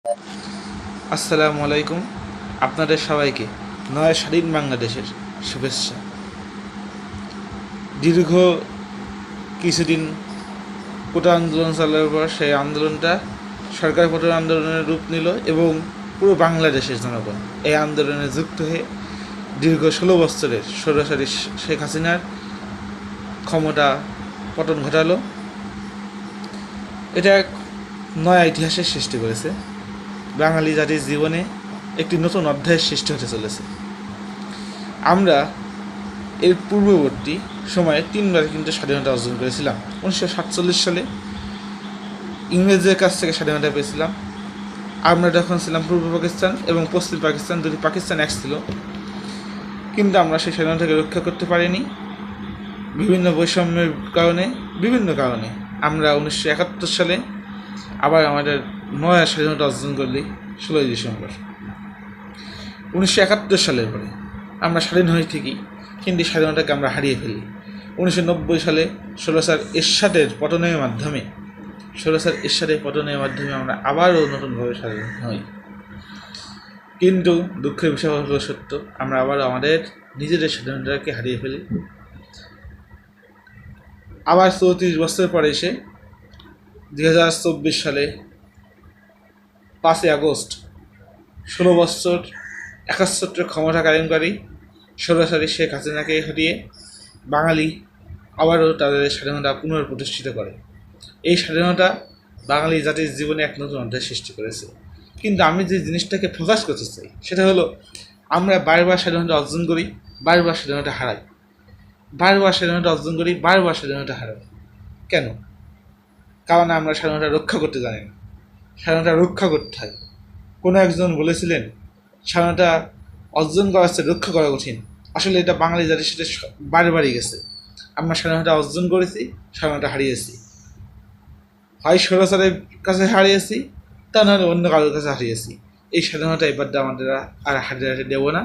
আসসালামু আলাইকুম। আপনাদের সবাইকে নয়া স্বাধীন বাংলাদেশের শুভেচ্ছা। দীর্ঘ কিছুদিন কোটা আন্দোলন চালার পর সেই আন্দোলনটা সরকার পতন আন্দোলনের রূপ নিল এবং পুরো বাংলাদেশের জনগণ এই আন্দোলনে যুক্ত হয়ে দীর্ঘ 16 বছরের সরাসরি শেখ হাসিনার ক্ষমতা পতন ঘটালো। এটা এক নয়া ইতিহাসের সৃষ্টি করেছে। বাঙালি জাতির জীবনে একটি নতুন অধ্যায়ের সৃষ্টি হতে চলেছে। আমরা এর পূর্ববর্তী সময়ে 3বার কিন্তু স্বাধীনতা অর্জন করেছিলাম। 1947 সালে ইংরেজদের কাছ থেকে স্বাধীনতা পেয়েছিলাম। আমরা যখন ছিলাম পূর্ব পাকিস্তান এবং পশ্চিম পাকিস্তান, দুটি পাকিস্তান এক ছিল, কিন্তু আমরা সেই স্বাধীনতাকে রক্ষা করতে পারিনি। বিভিন্ন বৈষম্যের কারণে, বিভিন্ন কারণে আমরা 1971 সালে আবার আমাদের নয়া স্বাধীনতা অর্জন করলি 16ই ডিসেম্বর। 1971 সালের পরে আমরা স্বাধীন হই ঠিকই, কিন্তু স্বাধীনতাকে আমরা হারিয়ে ফেলি 1990 সালে ষোলো স্যার এরশাদের পতনের মাধ্যমে আমরা আবারও নতুনভাবে স্বাধীন হই। কিন্তু দুঃখের বিষয় হলো সত্য, আমরা আবারও আমাদের নিজেদের স্বাধীনতাকে হারিয়ে ফেলি। আবার 34 বছর পরে এসে 2024 সালে 5ই আগস্ট 16 বছর একচ্ছত্র ক্ষমতা কায়েমকারী সরাসরি শেখ হাসিনাকে হটিয়ে বাঙালি আবারও তাদের স্বাধীনতা পুনঃপ্রতিষ্ঠিত করে। এই স্বাধীনতা বাঙালি জাতির জীবনে এক নতুন অধ্যায় সৃষ্টি করেছে। কিন্তু আমি যে জিনিসটাকে ফোকাস করতে চাই সেটা হলো, আমরা বারবার স্বাধীনতা অর্জন করি, বারবার স্বাধীনতা হারাই, বারবার স্বাধীনতা অর্জন করি, বারবার স্বাধীনতা হারাই। কেন? কারণ আমরা স্বাধীনতা রক্ষা করতে জানি না। স্বাধীনতা রক্ষা করতে হয়। কোনো একজন বলেছিলেন, স্বাধীনতা অর্জন করার চেয়ে রক্ষা করা কঠিন। আসলে এটা বাঙালি জাতির সাথে বারবারই গেছে। আমরা স্বাধীনতা অর্জন করেছি, স্বাধীনতা হারিয়েছি। হয় স্বৈরাচারের কাছে হারিয়েছি, তা নাহলে অন্য কারোর কাছে হারিয়েছি। এই স্বাধীনতা এবার আমাদের আর হারিয়ে দেবো না।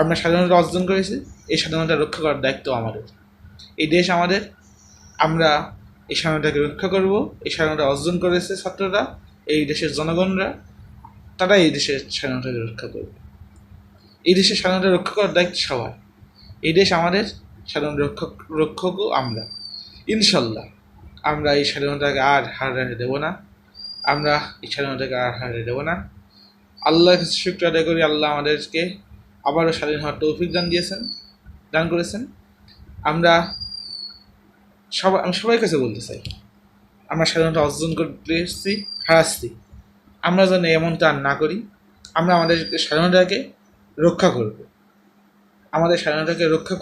আমরা স্বাধীনতা অর্জন করেছি, এই স্বাধীনতা রক্ষা করার দায়িত্ব আমাদের। এই দেশ আমাদের, আমরা এই স্বাধীনতাকে রক্ষা করব। এই স্বাধীনতা অর্জন করেছে ছাত্ররা, এই দেশের জনগণরা, তারা এই দেশের স্বাধীনতাকে রক্ষা করবে। এই দেশের স্বাধীনতা রক্ষা করার দায়িত্ব সবার। এই দেশ আমাদের, স্বাধীনতা রক্ষকও আমরা। ইনশাল্লাহ আমরা এই স্বাধীনতাকে আর হারাতে দেবো না। আমরা এই স্বাধীনতাকে আর হারাতে দেবো না। আল্লাহর কাছে শুকরিয়া আদায় করি, আল্লাহ আমাদেরকে আবারও স্বাধীন হওয়ার তৌফিক দান করেছেন। আমি সবার কাছে বলতে চাই, আমরা স্বাধীনতা অর্জন করতে এসেছি, হারাচ্ছি। আমরা যেন এমনটা আর না করি। আমরা আমাদের স্বাধীনতাকে রক্ষা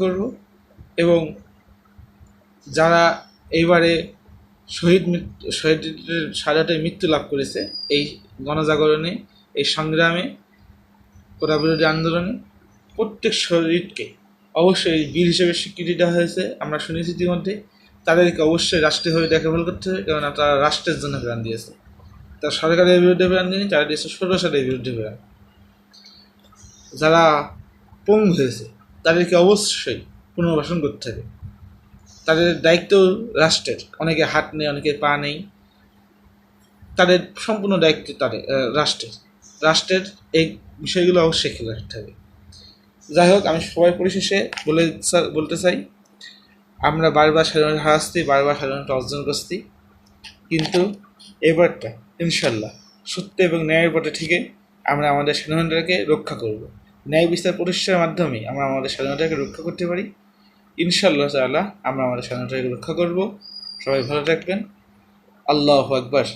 করব, এবং যারা এইবারে শহীদের শাহাদাতে মৃত্যু লাভ করেছে এই গণজাগরণে, এই সংগ্রামে, কোটা বিরোধী আন্দোলনে, প্রত্যেক শহীদকে অবশ্যই বীর হিসেবে স্বীকৃতি দেওয়া হয়েছে। আমরা শুনেছি ইতিমধ্যে। তাদেরকে অবশ্যই রাষ্ট্রীয়ভাবে দেখাভাল করতে হবে, কেননা তারা রাষ্ট্রের জন্য প্রাণ দিয়েছে। তারা সরকারের বিরুদ্ধে প্রাণ দেয়নি, তারা দিয়েছে স্বৈরাচারের বিরুদ্ধে প্রাণ। যারা পঙ্গু হয়েছে তাদেরকে অবশ্যই পুনর্বাসন করতে হবে। তাদের দায়িত্ব রাষ্ট্রের, অনেকে হাত নেই, অনেকে পা নেই, তাদের সম্পূর্ণ দায়িত্ব তাদের রাষ্ট্রের এই বিষয়গুলো অবশ্যই খেয়াল রাখতে হবে। যাই হোক, আমি সবাই পরিশেষে বলতে চাই, আমরা বারবার স্বাধীনতা হারাচ্ছি, বারবার স্বাধীনতা অর্জন করছি, কিন্তু এবারটা ইনশাল্লাহ সত্য এবং ন্যায়ের পথে থেকে আমরা আমাদের স্বাধীনতাকে রক্ষা করব। ন্যায় বিচার প্রতিষ্ঠার মাধ্যমে আমরা আমাদের স্বাধীনতাকে রক্ষা করতে পারি। ইনশাআল্লাহ তাআলা আমরা আমাদের স্বাধীনতাকে রক্ষা করব। সবাই ভালো থাকবেন। আল্লাহু আকবার।